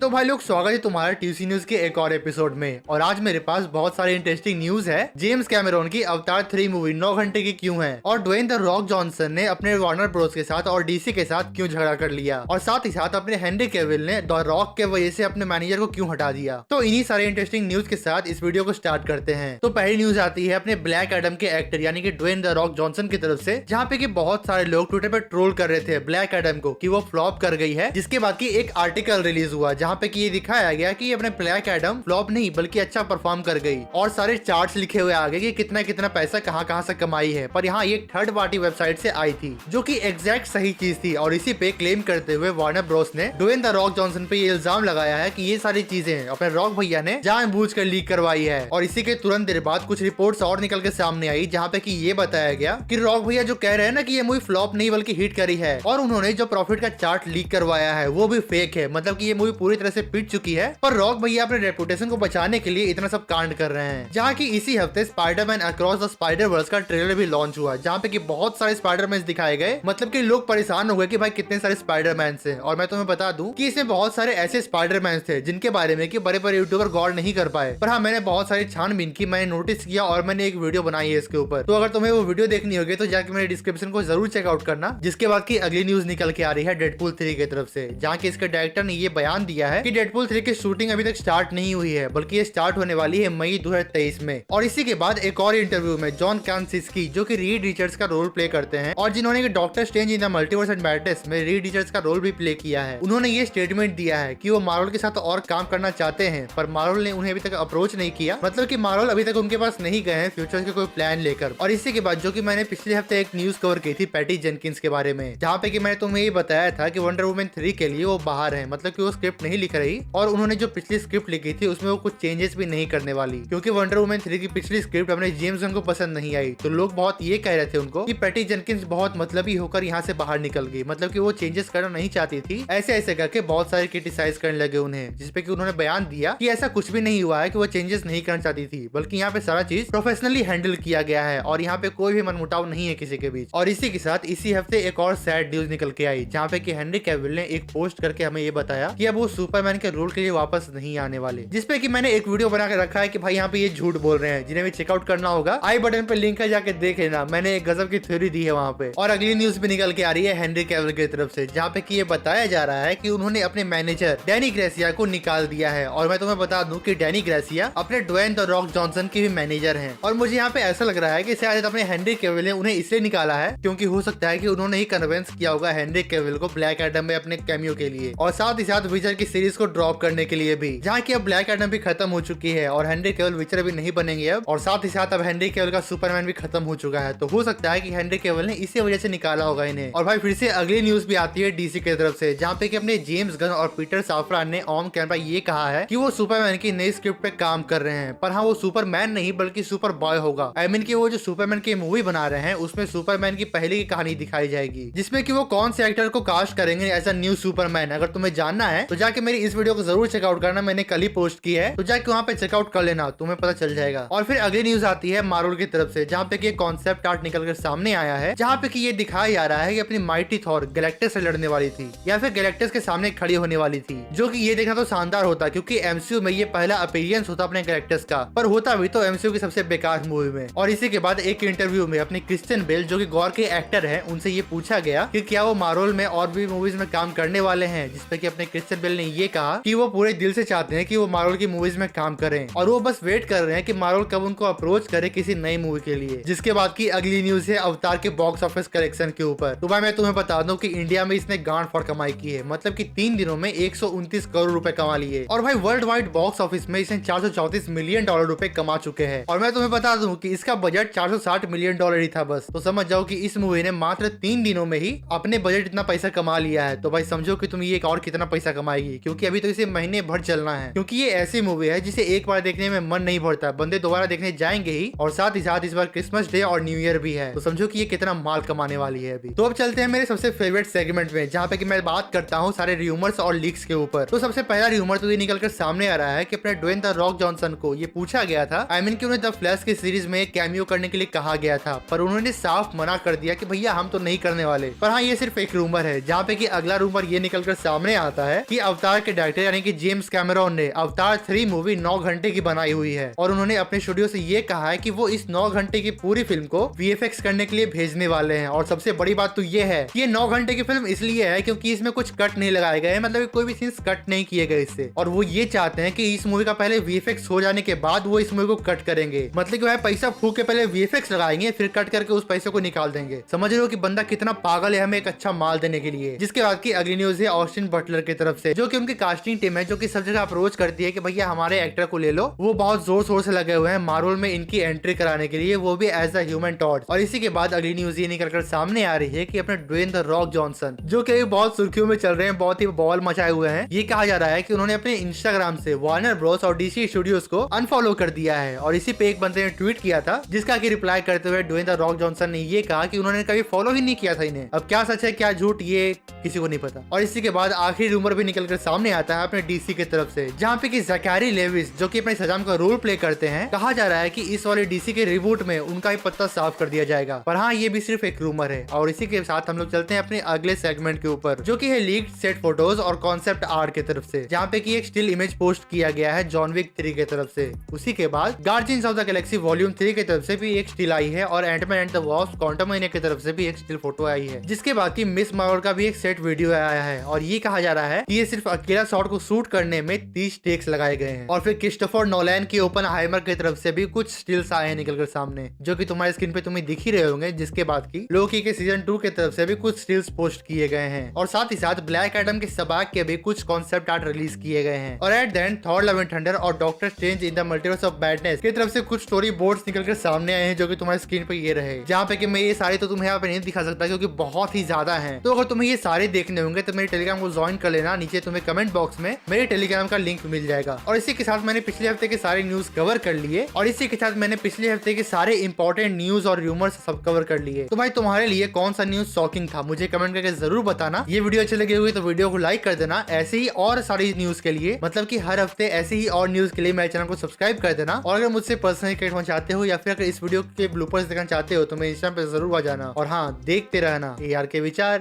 तो भाई लोग, स्वागत है तुम्हारा टीसी न्यूज के एक और एपिसोड में। और आज मेरे पास बहुत सारे इंटरेस्टिंग न्यूज है। जेम्स कैमेरॉन की अवतार 3 मूवी 9 घंटे की क्यों है, और ड्वेन द रॉक जॉनसन ने अपने वार्नर ब्रोस के साथ और डीसी के साथ क्यों झगड़ा कर लिया, और साथ ही साथ अपने हेनरी कैविल ने द रॉक के वजह से अपने मैनेजर को क्यों हटा दिया। तो इन्हीं सारे इंटरेस्टिंग न्यूज के साथ इस वीडियो को स्टार्ट करते हैं। तो पहली न्यूज आती है अपने ब्लैक एडम के एक्टर यानी कि ड्वेन द रॉक जॉनसन की तरफ से, जहाँ पे कि बहुत सारे लोग ट्विटर पे ट्रोल कर रहे थे ब्लैक एडम को कि वो फ्लॉप कर गई है। जिसके बाद की एक आर्टिकल रिलीज हुआ जहाँ पे कि ये दिखाया गया कि अपने ब्लैक एडम फ्लॉप नहीं बल्कि अच्छा परफॉर्म कर गई, और सारे चार्ट्स लिखे हुए आगे कि कितना कितना पैसा कहाँ से कमाई है। पर यहाँ एक थर्ड पार्टी वेबसाइट से आई थी जो कि एग्जैक्ट सही चीज थी, और इसी पे क्लेम करते हुए वार्नर ब्रोस ने ड्वेन द रॉक जॉनसन पे ये इल्जाम लगाया है कि ये सारी चीजें अपने रॉक भैया ने जानबूझकर लीक करवाई है। और इसी के तुरंत देर बाद कुछ रिपोर्ट्स और निकल के सामने आई जहाँ पे कि ये बताया गया कि रॉक भैया जो कह रहे हैं ना कि ये मूवी फ्लॉप नहीं बल्कि हिट करी है, और उन्होंने जो प्रॉफिट का चार्ट लीक करवाया है वो भी फेक है। मतलब कि ये मूवी पूरी तरह से पिट चुकी है, पर रॉक भैया अपने रेपुटेशन को बचाने के लिए इतना सब कांड कर रहे हैं। जहाँ की इसी हफ्ते Spiderman across the Spider verse का ट्रेलर भी लॉन्च हुआ, जहाँ पे कि बहुत सारे स्पाइडरमैन दिखाए गए। मतलब कि लोग परेशान हो गए कि भाई कितने सारे स्पाइडरमैन हैं। और मैं तुम्हें बता दूं कि इसमें बहुत सारे ऐसे स्पाइडरमैन थे जिनके बारे में कि बड़े बड़े यूट्यूबर गौर नहीं कर पाए। पर हाँ, मैंने बहुत सारी छानबीन की, मैंने नोटिस किया और मैंने एक वीडियो बनाई है इसके ऊपर। तो अगर तुम्हें वो वीडियो देखनी होगी तो जाके मेरे डिस्क्रिप्शन को जरूर चेकआउट करना। जिसके बाद की अगली न्यूज निकल के आ रही है डेडपूल 3 की तरफ से, जहाँ की इसके डायरेक्टर ने ये बयान दिया है कि डेडपूल 3 की शूटिंग अभी तक स्टार्ट नहीं हुई है, बल्कि ये स्टार्ट होने वाली है मई 2023 में। और इसी के बाद एक और इंटरव्यू में जॉन कैसिंस्की, जो कि रीड रिचर्ड्स का रोल प्ले करते हैं और जिन्होंने doctor Strange in the multiverse and madness में रीड रिचर्ड्स का रोल भी प्ले किया है, उन्होंने ये स्टेटमेंट दिया है कि वो मार्वल के साथ और काम करना चाहते हैं, पर मार्वल ने उन्हें अभी तक अप्रोच नहीं किया। मतलब कि मार्वल अभी तक उनके पास नहीं गए हैं फ्यूचर के कोई प्लान लेकर। और इसी के बाद जो कि मैंने पिछले हफ्ते एक न्यूज कवर की थी पैटी जेनकिंस के बारे में, जहाँ पे कि मैंने तुम्हें ये बताया था कि वंडर वुमन 3 के लिए वो बाहर है। मतलब कि वो स्क्रिप्ट नहीं लिख रही, और उन्होंने जो पिछली स्क्रिप्ट लिखी थी उसमें वो कुछ चेंजेस भी नहीं करने वाली, क्योंकि वंडर वुमन 3 की पिछली स्क्रिप्ट अपने जेम्स गन को पसंद नहीं आई। तो लोग बहुत ये कह रहे थे उनको कि पैटी जेनकिंस बहुत मतलबी होकर यहाँ से बाहर निकल गई, मतलब कि वो चेंजेस करना नहीं चाहती थी। ऐसे ऐसे करके बहुत सारे क्रिटिसाइज करने लगे उन्हें, जिसपे कि उन्होंने बयान दिया कि ऐसा कुछ भी नहीं हुआ है कि वो चेंजेस नहीं करना चाहती थी, बल्कि यहाँ पे सारा चीज प्रोफेशनली हैंडल किया गया है और यहाँ पे कोई भी मनमुटाव नहीं है किसी के बीच। और इसी के साथ इसी हफ्ते एक और सैड न्यूज निकल के आई, जहाँ पे कि हेनरी कैविल ने एक पोस्ट करके हमें ये बताया कि अब वो सुपरमैन के रोल के लिए वापस नहीं आने वाले। जिसपे कि मैंने एक वीडियो बना के रखा है कि भाई यहाँ पे ये झूठ बोल रहे हैं। जिन्हें भी चेकआउट करना होगा आई बटन पे लिंक है, जाके देख लेना। मैंने एक गजब की थ्योरी दी है वहाँ पे। और अगली न्यूज भी निकल के आ रही है हेनरी कैविल की तरफ से, जहाँ पे कि ये बताया जा रहा है कि उन्होंने अपने मैनेजर डैनी ग्रेसिया को निकाल दिया है। और मैं तुम्हें बता दूं कि डैनी ग्रेसिया अपने ड्वेन द रॉक जॉनसन के भी मैनेजर हैं। और मुझे यहाँ पे ऐसा लग रहा है कि शायद अपने हेनरी कैविल ने उन्हें इसलिए निकाला है क्योंकि हो सकता है कि उन्होंने ही कन्विंस किया होगा हेनरी कैविल को ब्लैक एडम में अपने कैमियो के लिए, और साथ ही साथ विचर की सीरीज को ड्रॉप करने के लिए भी, जहाँ की अब ब्लैक एडम भी खत्म हो चुकी है और हेनरी कैविल विचर भी नहीं बनेंगे अब, और साथ ही साथ अब हेनरी कैविल का सुपरमैन भी खत्म हो चुका है। तो हो सकता है कि हेनरी कैविल ने इसी वजह से निकाला होगा इन्हें। और भाई फिर से अगली न्यूज भी आती है डीसी की तरफ से, जहाँ पे कि अपने जेम्स गन और पीटर साफरान ने ऑन कैमरा ये कहा है कि वो सुपरमैन की नई स्क्रिप्ट पे काम कर रहे हैं। पर हाँ, वो सुपरमैन नहीं बल्कि सुपर बॉय होगा। आई मीन कि वो जो सुपरमैन की मूवी बना रहे हैं उसमें सुपरमैन की पहले की कहानी दिखाई जाएगी, जिसमें कि वो कौन से एक्टर को कास्ट करेंगे एज अ न्यू सुपरमैन। अगर तुम्हें जानना है तो जाके मेरी इस वीडियो को जरूर चेकआउट करना, मैंने कल ही पोस्ट की है, तो जाके वहाँ पे चेकआउट कर लेना, तुम्हें पता चल जाएगा। और फिर अगली न्यूज आती है मार्वल की तरफ से, जहाँ पे कि कॉन्सेप्ट आर्ट निकल कर सामने आया है, जहाँ पे कि ये दिखाया जा रहा है कि अपनी माइटी थॉर गैलेक्टस से लड़ने वाली थी या फिर गैलेक्टस के सामने खड़ी होने वाली थी, जो कि ये देखना तो शानदार होता क्योंकि एमसीयू में ये पहला अपीयरेंस होता अपने गैलेक्टस का, पर होता भी तो एमसीयू की सबसे बेकार मूवी में। और इसी के बाद एक इंटरव्यू में अपने क्रिश्चियन बेल, जो कि गौर के एक्टर हैं, उनसे ये पूछा गया कि क्या वो मार्वल में और भी मूवीज में काम करने वाले हैं, जिसपे कि अपने क्रिश्चियन बेल ने ये कहा कि वो पूरे दिल से चाहते हैं कि वो मार्वल की मूवीज में काम करें, और वो बस वेट कर रहे हैं कि मार्वल कब उनको अप्रोच करे किसी नई मूवी के लिए। जिसके बाद की अगली न्यूज है अवतार के बॉक्स ऑफिस कलेक्शन के ऊपर। तो भाई मैं तुम्हें बता दूं कि इंडिया में इसने गांड फोड़ कमाई की है, मतलब कि 3 दिनों में 129 करोड़ रुपए कमा लिए। और भाई वर्ल्ड वाइड बॉक्स ऑफिस में इसने 434 मिलियन डॉलर रुपए कमा चुके हैं। और मैं तुम्हें बता दूं कि इसका बजट 460 मिलियन डॉलर ही था बस। तो समझ जाओ कि इस मूवी ने मात्र 3 दिनों में ही अपने बजट इतना पैसा कमा लिया है। तो भाई समझो कि तुम ये और कितना पैसा कमाएगी, क्योंकि अभी तो इसे महीने भर चलना है, क्योंकि ये ऐसी मूवी है जिसे एक बार देखने में मन नहीं भरता, बंदे दोबारा देखने जाएंगे ही। और साथ ही साथ इस बार क्रिसमस डे और न्यू ईयर भी है, तो समझो कि ये कितना माल कमाने वाली है अभी। तो अब चलते हैं मेरे सबसे फेवरेट सेगमेंट में, जहाँ पे कि मैं बात करता हूँ सारे रूमर्स और लीक्स के ऊपर। तो सबसे पहला रूमर तो ये निकल कर सामने आ रहा है कि अपने ड्वेन द रॉक जॉनसन को ये पूछा गया था, आई मीन कि उन्हें द फ्लैश की सीरीज में कैमियो करने के लिए कहा गया था, पर उन्होंने साफ मना कर दिया कि भैया हम तो नहीं करने वाले। पर हाँ, ये सिर्फ एक रूमर है। जहाँ पे कि अगला रूमर ये निकल कर सामने आता है कि अवतार अवतार के डायरेक्टर यानी कि जेम्स कैमरॉन ने अवतार 3 मूवी 9 घंटे की बनाई हुई है और उन्होंने अपने स्टूडियो से ये कहा है कि वो इस 9 घंटे की पूरी फिल्म को VFX करने के लिए भेजने वाले हैं। और सबसे बड़ी बात तो ये है कि ये 9 घंटे की फिल्म इसलिए है क्योंकि इसमें कुछ कट नहीं लगाए गए, मतलब कोई भी सीन्स कट नहीं किए गए इससे। और वो ये चाहते हैं कि इस मूवी का पहले VFX हो जाने के बाद वो इस मूवी को कट करेंगे, मतलब कि भाई पैसा फूक के पहले VFX लगाएंगे फिर कट करके उस पैसे को निकाल देंगे। समझ रहे हो कि बंदा कितना पागल है हमें एक अच्छा माल देने के लिए। जिसके बाद की अगली न्यूज है ऑस्टिन बटलर की तरफ से, जो कि उनकी कास्टिंग टीम है, जो कि सब जगह अप्रोच करती है कि भैया हमारे एक्टर को ले लो। वो बहुत जोर शोर से लगे हुए हैं मार्वल में इनकी एंट्री कराने के लिए, वो भी एज अ ह्यूमन टॉर्च। और इसी के बाद अगली न्यूज ये निकलकर सामने आ रही है कि अपने ड्वेन द रॉक जॉनसन, जो कि बहुत सुर्खियों में चल रहे हैं, बहुत ही बॉल मचाए हुए हैं। ये कहा जा रहा है कि उन्होंने अपने इंस्टाग्राम से वार्नर ब्रोस और DC स्टूडियोज को अनफॉलो कर दिया है। और इसी पे एक बंदे ने ट्वीट किया था जिसका कि रिप्लाई करते हुए ड्वेन द रॉक जॉनसन ने ये कहा कि उन्होंने कभी फॉलो ही नहीं किया था इन्हें। अब क्या सच है क्या झूठ ये किसी को नहीं पता। और इसी के बाद आखिरी रूमर भी निकलकर सामने आता है अपने DC की तरफ से, जहाँ पे कि ज़कैरी लेविस जो कि अपने शज़ाम का रोल प्ले करते हैं, कहा जा रहा है कि इस वाले DC के रिबूट में उनका ही पत्ता साफ कर दिया जाएगा। पर हाँ, ये भी सिर्फ एक रूमर है। और इसी के साथ हम लोग चलते हैं अपने अगले सेगमेंट के ऊपर, जो कि है लीक्ड सेट फोटोज और कॉन्सेप्ट आर्ट की तरफ से, जहाँ पे कि एक स्टिल इमेज पोस्ट किया गया है जॉन विक 3 की तरफ से। उसी के बाद guardians of the Galaxy volume 3 की तरफ से भी एक स्टिल आई है और Antman and the Wasp Quantumania की तरफ से भी एक स्टिल फोटो आई है। जिसके बाद की मिस मार्वल का भी एक सेट वीडियो आया है और ये कहा जा रहा है कि ये सिर्फ अकेला शॉट को शूट करने में 30 टेक्स लगाए गए हैं। और फिर क्रिस्टोफर नोलन की ओपेनहाइमर की तरफ से भी कुछ स्टिल्स आए हैं निकलकर सामने, जो कि तुम्हारे स्क्रीन पे तुम्हें दिख ही रहे होंगे। जिसके बाद की लोकी के सीजन 2 की तरफ से भी कुछ स्टिल्स पोस्ट किए गए हैं और साथ ही साथ ब्लैक एडम के सबाक के भी कुछ कॉन्सेप्ट आर्ट रिलीज किए गए हैं। और at the end Thor Love and Thunder और Doctor Strange in the Multiverse of Madness की तरफ से कुछ स्टोरी बोर्ड्स निकलकर सामने आए हैं, जो कि तुम्हारे स्क्रीन पे ये रहे। जहाँ पे कि मैं ये सारे तो तुम्हें यहाँ पे नहीं दिखा सकता क्योंकि बहुत ही ज्यादा है। तो अगर तुम्हें ये सारे देखने होंगे तो मेरे टेलीग्राम को ज्वाइन कर लेना, नीचे तुम्हें कमेंट बॉक्स में मेरे टेलीग्राम का लिंक मिल जाएगा। और इसी के साथ मैंने पिछले हफ्ते के सारे न्यूज कवर कर लिए और इसी के साथ मैंने पिछले हफ्ते के सारे इंपॉर्टेंट न्यूज और रूमर्स सब कवर कर लिए। तो भाई तुम्हारे लिए कौन सा न्यूज शॉकिंग था मुझे कमेंट करके जरूर बताना। ये वीडियो अच्छी लगी हुई तो वीडियो को लाइक कर देना। ऐसे ही और सारी न्यूज के लिए, मतलब कि हर हफ्ते ऐसे ही और न्यूज के लिए मेरे चैनल को सब्सक्राइब कर देना। और अगर मुझसे पर्सनली कनेक्ट होना चाहते हो या फिर अगर इस वीडियो के ब्लूपर्स देखना चाहते हो तो मेरे इंस्टाग्राम पे जरूर आ जाना। और हाँ, देखते रहना AR के विचार।